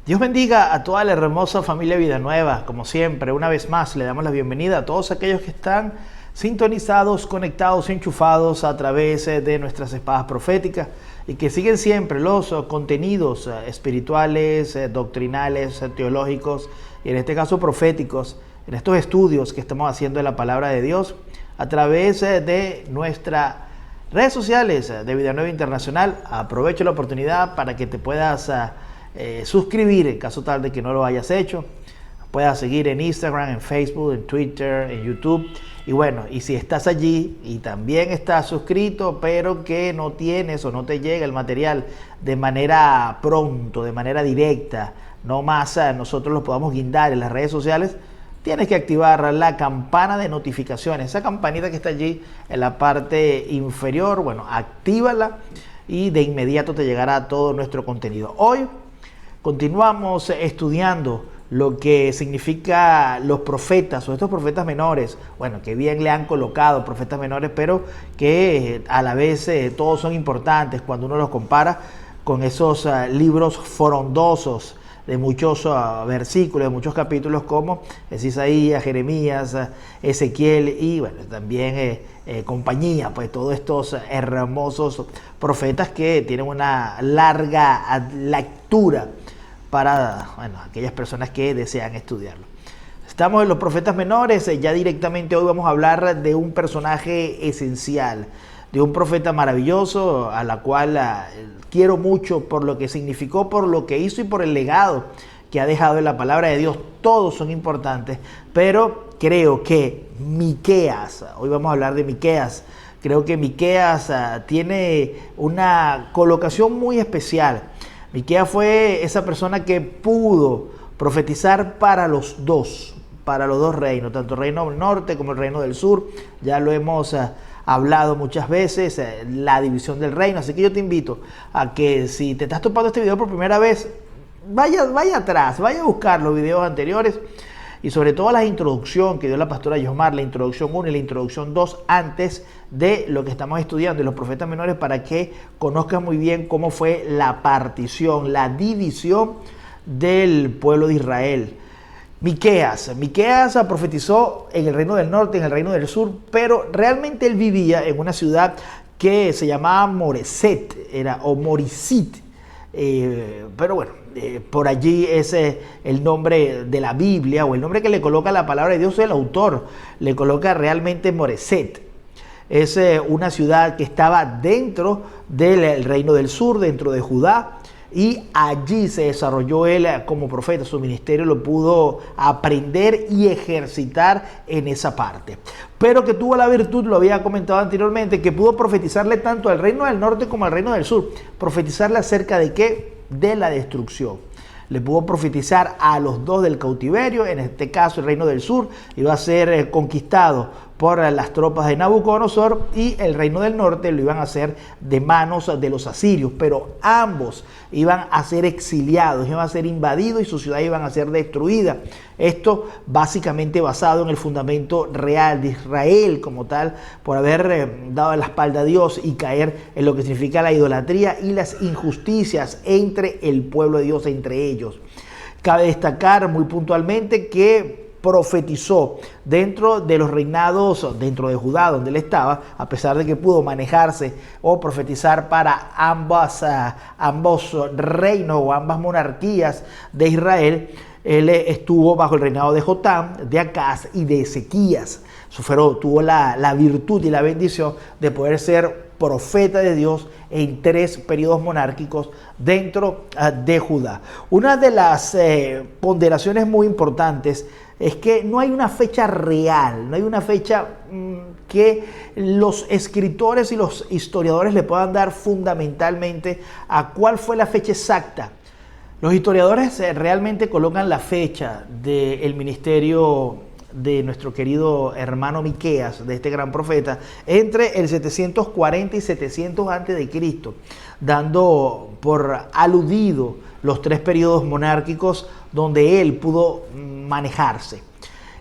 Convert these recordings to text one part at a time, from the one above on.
Dios bendiga a toda la hermosa familia Vida Nueva. Como siempre, una vez más le damos la bienvenida a todos aquellos que están sintonizados, conectados, enchufados a través de nuestras espadas proféticas y que siguen siempre los contenidos espirituales, doctrinales, teológicos y en este caso proféticos, en estos estudios que estamos haciendo de la palabra de Dios a través de nuestras redes sociales de Vida Nueva Internacional. Aprovecho la oportunidad para que te puedas suscribir en caso tal de que no lo hayas hecho. Puedas seguir en Instagram, en Facebook, en Twitter, en YouTube. Y bueno, y si estás allí y también estás suscrito, pero que no tienes o no te llega el material de manera pronto, de manera directa, no más nosotros lo podamos guindar en las redes sociales, tienes que activar la campana de notificaciones, esa campanita que está allí en la parte inferior. Bueno, actívala y de inmediato te llegará todo nuestro contenido. Hoy continuamos estudiando lo que significa los profetas o estos profetas menores. Bueno, que bien le han colocado profetas menores, pero que a la vez todos son importantes cuando uno los compara con esos libros frondosos de muchos versículos, de muchos capítulos como es Isaías, Jeremías, Ezequiel y bueno, también compañía, pues todos estos hermosos profetas que tienen una larga lectura para aquellas personas que desean estudiarlo. Estamos en los profetas menores, ya directamente hoy vamos a hablar de un personaje esencial, de un profeta maravilloso a la cual quiero mucho por lo que significó, por lo que hizo y por el legado que ha dejado en la palabra de Dios. Todos son importantes, pero creo que Miqueas, hoy vamos a hablar de Miqueas, creo que Miqueas tiene una colocación muy especial. Miqueas fue esa persona que pudo profetizar para los dos reinos, tanto el reino del norte como el reino del sur. Ya lo hemos hablado muchas veces, la división del reino. Así que yo te invito a que si te estás topando este video por primera vez, vaya atrás, vaya a buscar los videos anteriores y sobre todo la introducción que dio la pastora Yosmar, la introducción 1 y la introducción 2 antes de lo que estamos estudiando de los profetas menores, para que conozcan muy bien cómo fue la partición, la división del pueblo de Israel. Miqueas profetizó en el reino del norte, en el reino del sur, pero realmente él vivía en una ciudad que se llamaba Moreset, o Morisit. Pero bueno, por allí es el nombre de la Biblia, o el nombre que le coloca la palabra de Dios, el autor le coloca realmente Moreset. Es una ciudad que estaba dentro del reino del sur, dentro de Judá, y allí se desarrolló él como profeta. Su ministerio lo pudo aprender y ejercitar en esa parte, pero que tuvo la virtud, lo había comentado anteriormente, que pudo profetizarle tanto al reino del norte como al reino del sur. Profetizarle acerca de ¿qué? De la destrucción. Le pudo profetizar a los dos del cautiverio. En este caso el reino del sur iba a ser conquistado por las tropas de Nabucodonosor y el reino del norte lo iban a hacer de manos de los asirios, pero ambos iban a ser exiliados, iban a ser invadidos y sus ciudades iban a ser destruidas. Esto básicamente basado en el fundamento real de Israel como tal, por haber dado la espalda a Dios y caer en lo que significa la idolatría y las injusticias entre el pueblo de Dios, entre ellos. Cabe destacar muy puntualmente que profetizó dentro de los reinados, dentro de Judá, donde él estaba, a pesar de que pudo manejarse o profetizar para ambos reinos o ambas monarquías de Israel. Él estuvo bajo el reinado de Jotam, de Acaz y de Ezequías. Tuvo la virtud y la bendición de poder ser profeta de Dios en 3 periodos monárquicos dentro de Judá. Una de las ponderaciones muy importantes es que no hay una fecha real, no hay una fecha que los escritores y los historiadores le puedan dar fundamentalmente a cuál fue la fecha exacta. Los historiadores realmente colocan la fecha del ministerio de nuestro querido hermano Miqueas, de este gran profeta, entre el 740 y 700 a.C., dando por aludido los 3 periodos monárquicos donde él pudo manejarse.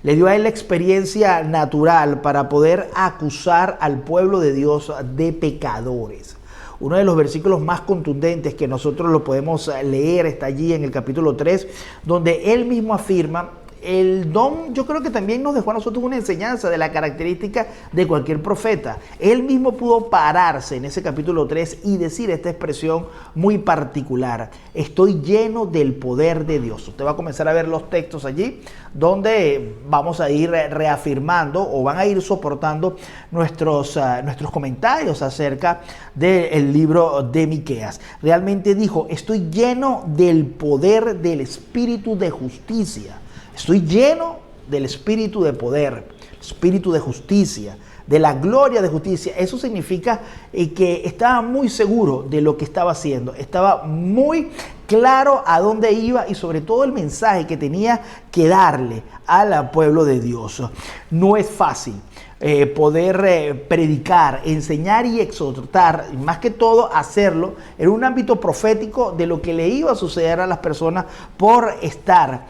Le dio a él la experiencia natural para poder acusar al pueblo de Dios de pecadores. uno de los versículos más contundentes que nosotros lo podemos leer está allí en el capítulo 3, donde él mismo afirma: el don, yo creo que también nos dejó a nosotros una enseñanza de la característica de cualquier profeta. Él mismo pudo pararse en ese capítulo 3 y decir esta expresión muy particular: estoy lleno del poder de Dios. Usted va a comenzar a ver los textos allí donde vamos a ir reafirmando o van a ir soportando nuestros comentarios acerca del libro de Miqueas. Realmente dijo: estoy lleno del poder del Espíritu de justicia. Estoy lleno del espíritu de poder, espíritu de justicia, de la gloria de justicia. Eso significa que estaba muy seguro de lo que estaba haciendo, estaba muy claro a dónde iba y sobre todo el mensaje que tenía que darle al pueblo de Dios. No es fácil poder predicar, enseñar y exhortar, y más que todo hacerlo en un ámbito profético de lo que le iba a suceder a las personas por estar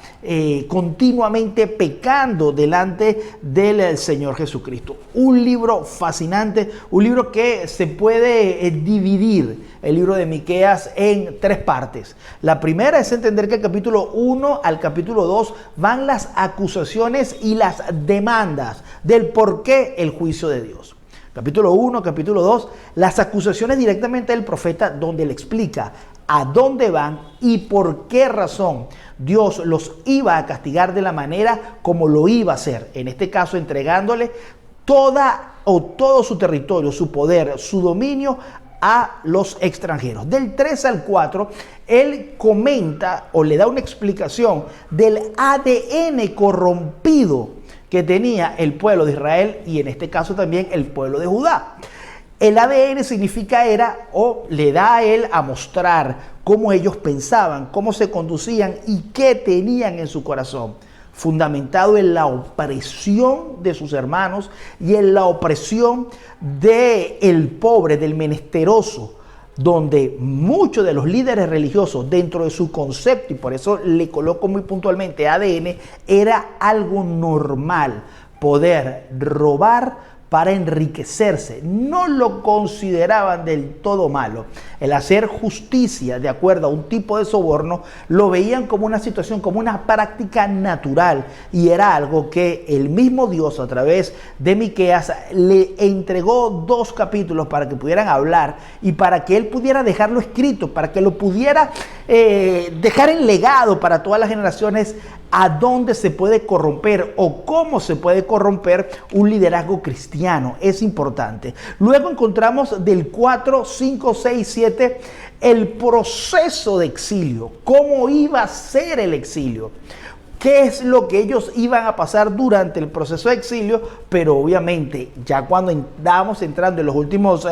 continuamente pecando delante del Señor Jesucristo. Un libro fascinante, un libro que se puede dividir, el libro de Miqueas, en tres partes. La primera es entender que el capítulo 1 al capítulo 2 van las acusaciones y las demandas del por qué el juicio de Dios. Capítulo 1, capítulo 2, las acusaciones directamente del profeta, donde le explica a dónde van y por qué razón Dios los iba a castigar de la manera como lo iba a hacer. En este caso, entregándole todo su territorio, su poder, su dominio a los extranjeros. Del 3 al 4, él comenta o le da una explicación del ADN corrompido que tenía el pueblo de Israel y en este caso también el pueblo de Judá. El ADN significa le da a él a mostrar cómo ellos pensaban, cómo se conducían y qué tenían en su corazón, fundamentado en la opresión de sus hermanos y en la opresión del pobre, del menesteroso, donde muchos de los líderes religiosos, dentro de su concepto, y por eso le coloco muy puntualmente ADN, era algo normal poder robar para enriquecerse. No lo consideraban del todo malo. El hacer justicia de acuerdo a un tipo de soborno lo veían como una situación, como una práctica natural, y era algo que el mismo Dios, a través de Miqueas, le entregó 2 capítulos para que pudieran hablar y para que él pudiera dejarlo escrito, para que lo pudiera dejar en legado para todas las generaciones, a dónde se puede corromper o cómo se puede corromper un liderazgo cristiano. Es importante. Luego encontramos del 4, 5, 6, 7 el proceso de exilio. ¿Cómo iba a ser el exilio? ¿Qué es lo que ellos iban a pasar durante el proceso de exilio? Pero obviamente ya cuando estábamos entrando en los últimos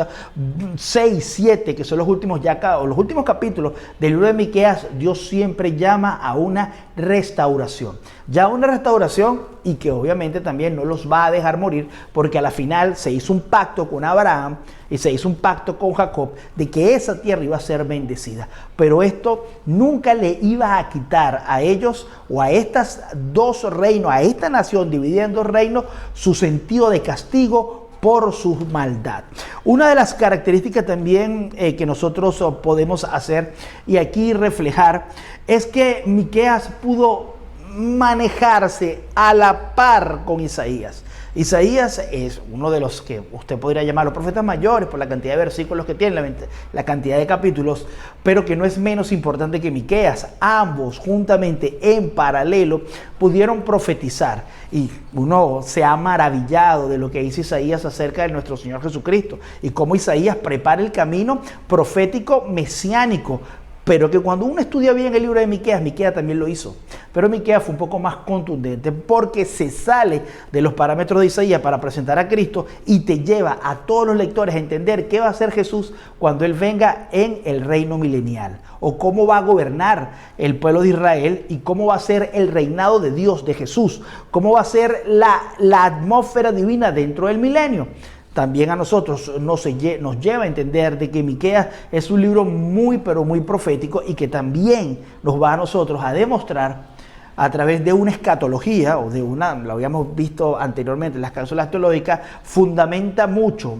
6, 7, que son los últimos los últimos capítulos del libro de Miqueas, Dios siempre llama a una restauración. Ya una restauración, y que obviamente también no los va a dejar morir, porque a la final se hizo un pacto con Abraham y se hizo un pacto con Jacob de que esa tierra iba a ser bendecida. Pero esto nunca le iba a quitar a ellos o a estas 2 reinos, a esta nación dividida en 2 reinos, su sentido de castigo por su maldad. Una de las características también que nosotros podemos hacer y aquí reflejar es que Miqueas pudo manejarse a la par con Isaías. Isaías es uno de los que usted podría llamar los profetas mayores por la cantidad de versículos que tiene, la cantidad de capítulos, pero que no es menos importante que Miqueas. Ambos juntamente en paralelo pudieron profetizar, y uno se ha maravillado de lo que dice Isaías acerca de nuestro Señor Jesucristo y cómo Isaías prepara el camino profético mesiánico. Pero que cuando uno estudia bien el libro de Miqueas, Miqueas también lo hizo. Pero Miqueas fue un poco más contundente porque se sale de los parámetros de Isaías para presentar a Cristo y te lleva a todos los lectores a entender qué va a hacer Jesús cuando Él venga en el reino milenial, o cómo va a gobernar el pueblo de Israel y cómo va a ser el reinado de Dios, de Jesús, cómo va a ser la atmósfera divina dentro del milenio. También a nosotros nos lleva a entender de que Miqueas es un libro muy, pero muy profético, y que también nos va a nosotros a demostrar a través de una escatología, o lo habíamos visto anteriormente en las cápsulas teológicas, fundamenta mucho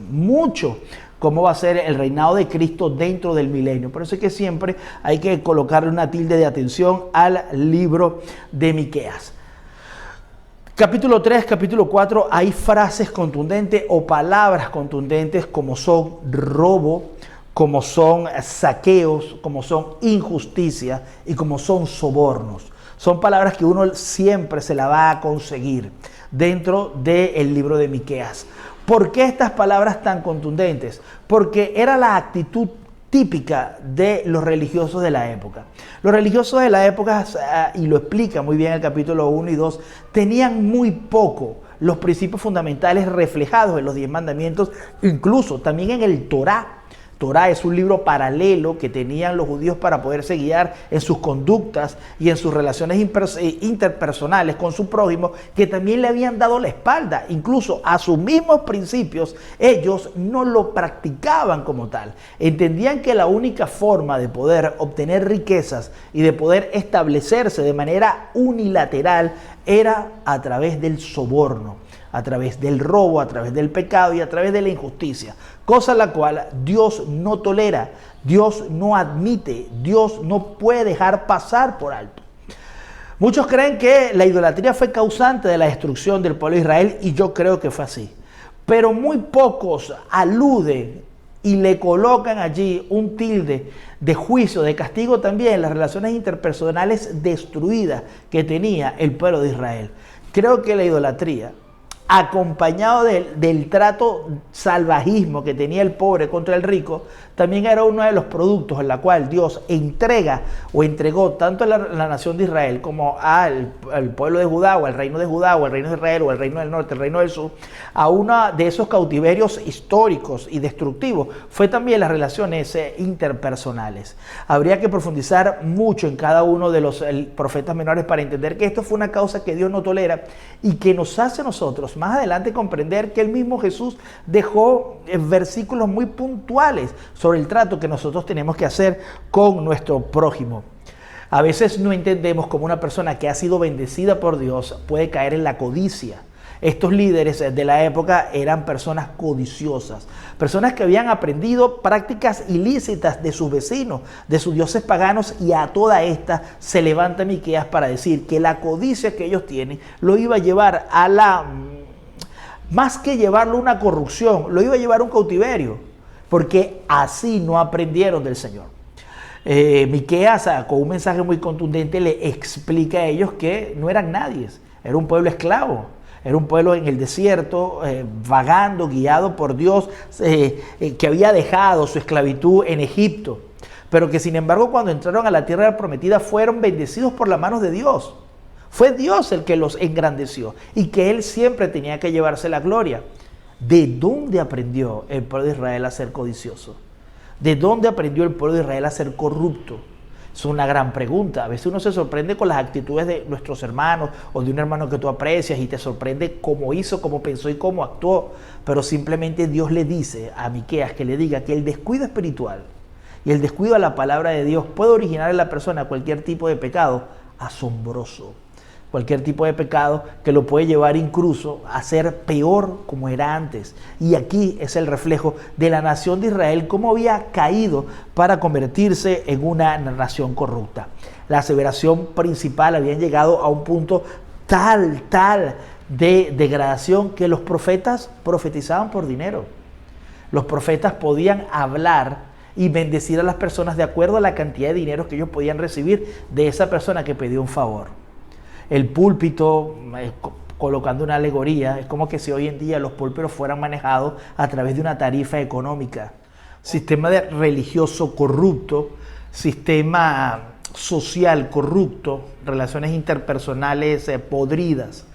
cómo va a ser el reinado de Cristo dentro del milenio. Por eso es que siempre hay que colocarle una tilde de atención al libro de Miqueas. Capítulo 3, capítulo 4, hay frases contundentes o palabras contundentes como son robo, como son saqueos, como son injusticia y como son sobornos. Son palabras que uno siempre se la va a conseguir dentro del libro de Miqueas. ¿Por qué estas palabras tan contundentes? Porque era la actitud típica de los religiosos de la época. Los religiosos de la época, y lo explica muy bien el capítulo 1 y 2, tenían muy poco los principios fundamentales reflejados en los 10 mandamientos, incluso también en el Torá. Torá es un libro paralelo que tenían los judíos para poderse guiar en sus conductas y en sus relaciones interpersonales con su prójimo, que también le habían dado la espalda. Incluso a sus mismos principios, ellos no lo practicaban como tal. Entendían que la única forma de poder obtener riquezas y de poder establecerse de manera unilateral era a través del soborno, a través del robo, a través del pecado y a través de la injusticia, cosa la cual Dios no tolera, Dios no admite, Dios no puede dejar pasar por alto. Muchos creen que la idolatría fue causante de la destrucción del pueblo de Israel y yo creo que fue así, pero muy pocos aluden y le colocan allí un tilde de juicio, de castigo también en las relaciones interpersonales destruidas que tenía el pueblo de Israel. Creo que la idolatría, acompañado del trato salvajismo que tenía el pobre contra el rico, también era uno de los productos en la cual Dios entregó tanto a la nación de Israel como al pueblo de Judá o al reino de Judá o al reino de Israel o al reino del norte, el reino del sur, a uno de esos cautiverios históricos y destructivos fue también las relaciones interpersonales. Habría que profundizar mucho en cada uno de los profetas menores para entender que esto fue una causa que Dios no tolera y que nos hace a nosotros más adelante comprender que el mismo Jesús dejó versículos muy puntuales sobre el trato que nosotros tenemos que hacer con nuestro prójimo. A veces no entendemos cómo una persona que ha sido bendecida por Dios puede caer en la codicia. Estos líderes de la época eran personas codiciosas, personas que habían aprendido prácticas ilícitas de sus vecinos, de sus dioses paganos, y a toda esta se levanta Miqueas para decir que la codicia que ellos tienen lo iba a llevar más que llevarlo a una corrupción, lo iba a llevar a un cautiverio, porque así no aprendieron del Señor. Miqueas, con un mensaje muy contundente, le explica a ellos que no eran nadies, era un pueblo esclavo, era un pueblo en el desierto, vagando, guiado por Dios, que había dejado su esclavitud en Egipto, pero que sin embargo cuando entraron a la tierra prometida fueron bendecidos por las manos de Dios. Fue Dios el que los engrandeció y que Él siempre tenía que llevarse la gloria. ¿De dónde aprendió el pueblo de Israel a ser codicioso? ¿De dónde aprendió el pueblo de Israel a ser corrupto? Es una gran pregunta. A veces uno se sorprende con las actitudes de nuestros hermanos o de un hermano que tú aprecias y te sorprende cómo hizo, cómo pensó y cómo actuó. Pero simplemente Dios le dice a Miqueas que le diga que el descuido espiritual y el descuido a la palabra de Dios puede originar en la persona cualquier tipo de pecado asombroso. Cualquier tipo de pecado que lo puede llevar incluso a ser peor como era antes. Y aquí es el reflejo de la nación de Israel, cómo había caído para convertirse en una nación corrupta. La aseveración principal habían llegado a un punto tal de degradación que los profetas profetizaban por dinero. Los profetas podían hablar y bendecir a las personas de acuerdo a la cantidad de dinero que ellos podían recibir de esa persona que pedía un favor. El púlpito, colocando una alegoría, es como que si hoy en día los púlpitos fueran manejados a través de una tarifa económica. Sistema religioso corrupto, sistema social corrupto, relaciones interpersonales podridas.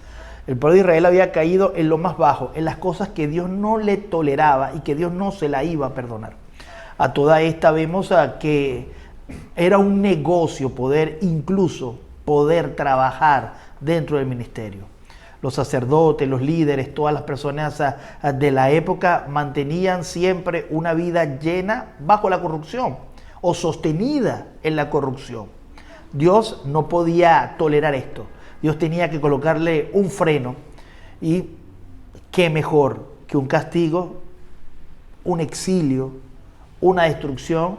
El pueblo de Israel había caído en lo más bajo, en las cosas que Dios no le toleraba y que Dios no se la iba a perdonar. A toda esta vemos que era un negocio poder trabajar dentro del ministerio. Los sacerdotes, los líderes, todas las personas de la época mantenían siempre una vida llena bajo la corrupción o sostenida en la corrupción. Dios no podía tolerar esto. Dios tenía que colocarle un freno, y qué mejor que un castigo un exilio, una destrucción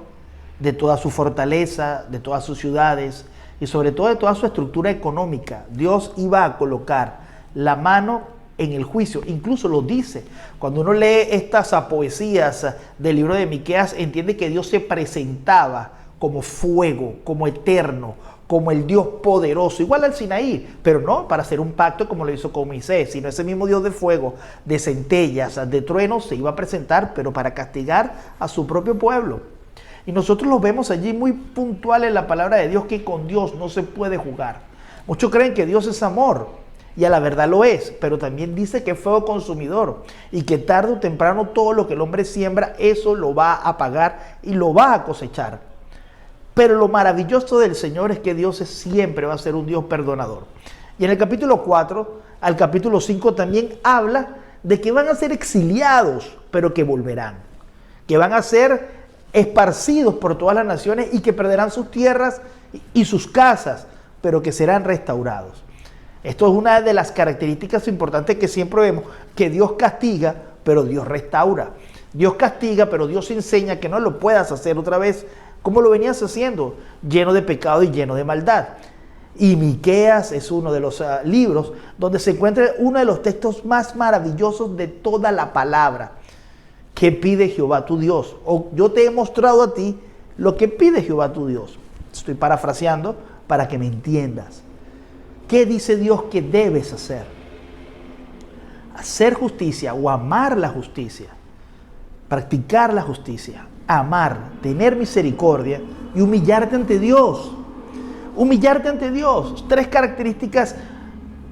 de toda su fortaleza, de todas sus ciudades y sobre todo de toda su estructura económica. Dios iba a colocar la mano en el juicio, incluso lo dice. Cuando uno lee estas poesías del libro de Miqueas, entiende que Dios se presentaba como fuego, como eterno, como el Dios poderoso, igual al Sinaí, pero no para hacer un pacto como lo hizo con Moisés, sino ese mismo Dios de fuego, de centellas, de truenos, se iba a presentar, pero para castigar a su propio pueblo. Y nosotros lo vemos allí muy puntual en la palabra de Dios, que con Dios no se puede jugar. Muchos creen que Dios es amor, y a la verdad lo es, pero también dice que es fuego consumidor, y que tarde o temprano todo lo que el hombre siembra, eso lo va a pagar y lo va a cosechar. Pero lo maravilloso del Señor es que Dios siempre va a ser un Dios perdonador. Y en el capítulo 4 al capítulo 5 también habla de que van a ser exiliados, pero que volverán. Que van a ser esparcidos por todas las naciones y que perderán sus tierras y sus casas, pero que serán restaurados. Esto es una de las características importantes que siempre vemos, que Dios castiga, pero Dios restaura. Dios castiga, pero Dios enseña que no lo puedas hacer otra vez como lo venías haciendo, lleno de pecado y lleno de maldad. Y Miqueas es uno de los libros donde se encuentra uno de los textos más maravillosos de toda la palabra. ¿Qué pide Jehová tu Dios? O yo te he mostrado a ti lo que pide Jehová tu Dios. Estoy parafraseando para que me entiendas. ¿Qué dice Dios que debes hacer? Hacer justicia o amar la justicia. Practicar la justicia. Amar, tener misericordia y humillarte ante Dios. Humillarte ante Dios. 3 características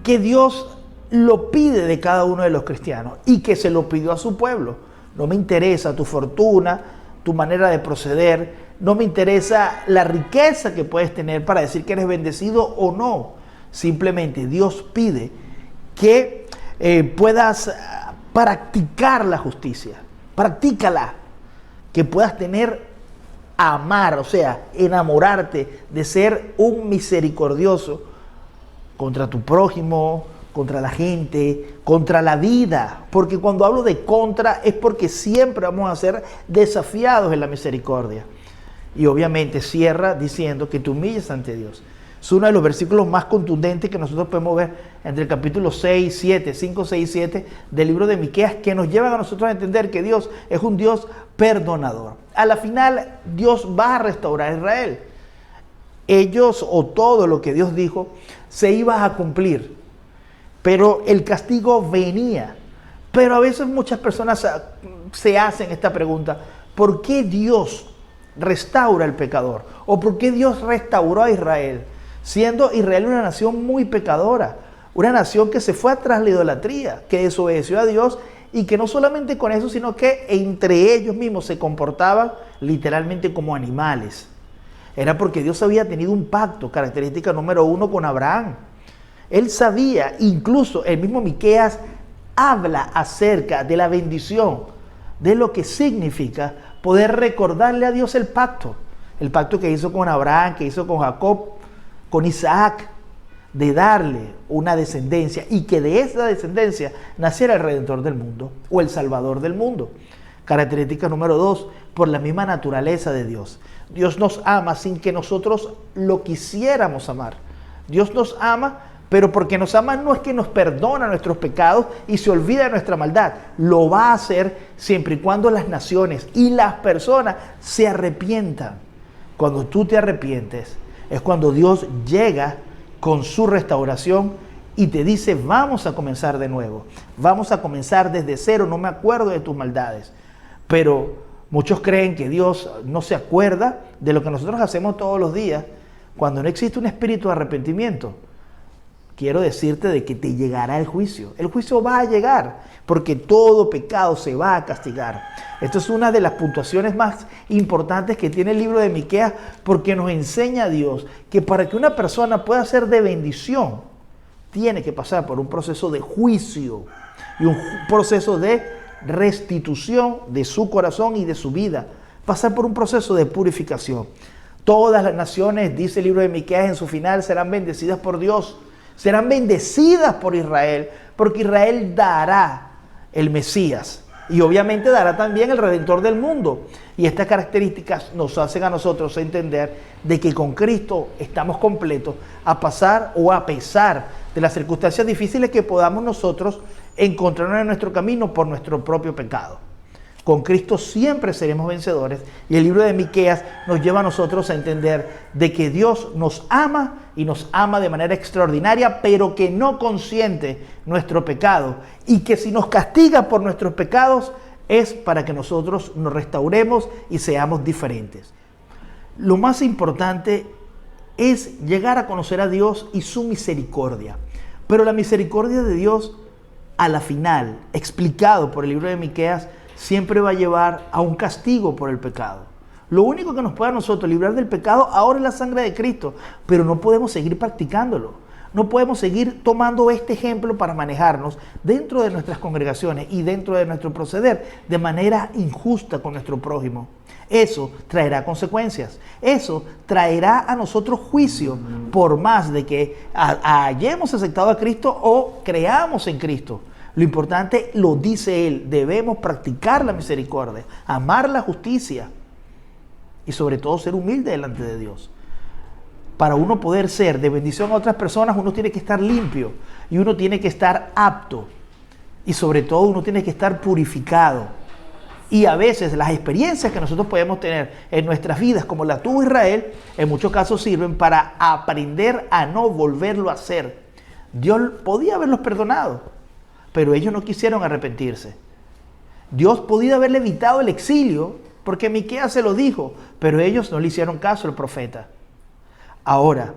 que Dios lo pide de cada uno de los cristianos y que se lo pidió a su pueblo. No me interesa tu fortuna, tu manera de proceder, no me interesa la riqueza que puedes tener para decir que eres bendecido o no. Simplemente Dios pide que puedas practicar la justicia. Practícala. Que puedas amar, o sea, enamorarte de ser un misericordioso contra tu prójimo, contra la gente, contra la vida. Porque cuando hablo de contra es porque siempre vamos a ser desafiados en la misericordia. Y obviamente cierra diciendo que te humilles ante Dios. Es uno de los versículos más contundentes que nosotros podemos ver entre el capítulo 6, 7, 5, 6 y 7 del libro de Miqueas, que nos llevan a nosotros a entender que Dios es un Dios perdonador. A la final, Dios va a restaurar a Israel. Ellos, o todo lo que Dios dijo, se iba a cumplir. Pero el castigo venía. Pero a veces muchas personas se hacen esta pregunta: ¿por qué Dios restaura al pecador? ¿O por qué Dios restauró a Israel? Siendo Israel una nación muy pecadora, una nación que se fue atrás de la idolatría, que desobedeció a Dios y que no solamente con eso, sino que entre ellos mismos se comportaban literalmente como animales. Era porque Dios había tenido un pacto, característica número 1, con Abraham. Él sabía, incluso el mismo Miqueas habla acerca de la bendición, de lo que significa poder recordarle a Dios el pacto que hizo con Abraham, que hizo con Jacob, con Isaac, de darle una descendencia y que de esa descendencia naciera el Redentor del mundo o el Salvador del mundo. Característica número 2, por la misma naturaleza de Dios. Dios nos ama sin que nosotros lo quisiéramos amar. Dios nos ama, pero porque nos ama no es que nos perdona nuestros pecados y se olvida de nuestra maldad. Lo va a hacer siempre y cuando las naciones y las personas se arrepientan. Cuando tú te arrepientes, es cuando Dios llega con su restauración y te dice: vamos a comenzar de nuevo, vamos a comenzar desde cero, no me acuerdo de tus maldades. Pero muchos creen que Dios no se acuerda de lo que nosotros hacemos todos los días, cuando no existe un espíritu de arrepentimiento. Quiero decirte de que te llegará el juicio. El juicio va a llegar, porque todo pecado se va a castigar. Esto es una de las puntuaciones más importantes que tiene el libro de Miqueas, porque nos enseña a Dios que para que una persona pueda ser de bendición, tiene que pasar por un proceso de juicio y un proceso de restitución de su corazón y de su vida. Pasar por un proceso de purificación. Todas las naciones, dice el libro de Miqueas en su final, serán bendecidas por Dios. Serán bendecidas por Israel, porque Israel dará el Mesías. y obviamente dará también el Redentor del mundo. Y estas características nos hacen a nosotros entender de que con Cristo estamos completos a pasar o a pesar de las circunstancias difíciles que podamos nosotros encontrarnos en nuestro camino por nuestro propio pecado. Con Cristo siempre seremos vencedores, y el libro de Miqueas nos lleva a nosotros a entender de que Dios nos ama y nos ama de manera extraordinaria, pero que no consiente nuestro pecado, y que si nos castiga por nuestros pecados es para que nosotros nos restauremos y seamos diferentes. Lo más importante es llegar a conocer a Dios y su misericordia, pero la misericordia de Dios a la final, explicado por el libro de Miqueas, siempre va a llevar a un castigo por el pecado. Lo único que nos puede a nosotros librar del pecado ahora es la sangre de Cristo, pero no podemos seguir practicándolo. No podemos seguir tomando este ejemplo para manejarnos dentro de nuestras congregaciones y dentro de nuestro proceder de manera injusta con nuestro prójimo. Eso traerá consecuencias. Eso traerá a nosotros juicio, por más de que hayamos aceptado a Cristo o creamos en Cristo. Lo importante, lo dice Él, debemos practicar la misericordia, amar la justicia y sobre todo ser humilde delante de Dios. Para uno poder ser de bendición a otras personas, uno tiene que estar limpio y uno tiene que estar apto y sobre todo uno tiene que estar purificado. Y a veces las experiencias que nosotros podemos tener en nuestras vidas, como la tuvo Israel, en muchos casos sirven para aprender a no volverlo a hacer. Dios podía haberlos perdonado, pero ellos no quisieron arrepentirse. Dios podía haberle evitado el exilio, porque Miqueas se lo dijo, pero ellos no le hicieron caso al profeta. Ahora,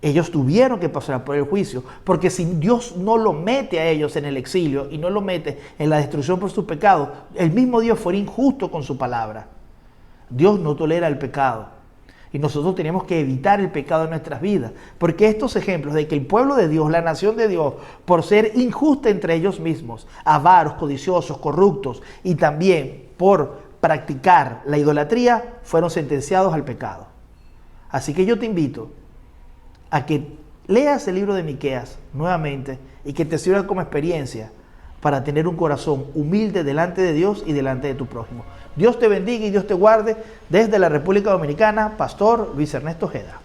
ellos tuvieron que pasar por el juicio, porque si Dios no lo mete a ellos en el exilio y no lo mete en la destrucción por sus pecados, el mismo Dios fue injusto con su palabra. Dios no tolera el pecado. Y nosotros tenemos que evitar el pecado en nuestras vidas. Porque estos ejemplos de que el pueblo de Dios, la nación de Dios, por ser injusta entre ellos mismos, avaros, codiciosos, corruptos, y también por practicar la idolatría, fueron sentenciados al pecado. Así que yo te invito a que leas el libro de Miqueas nuevamente y que te sirva como experiencia para tener un corazón humilde delante de Dios y delante de tu prójimo. Dios te bendiga y Dios te guarde. Desde la República Dominicana, Pastor Luis Ernesto Ojeda.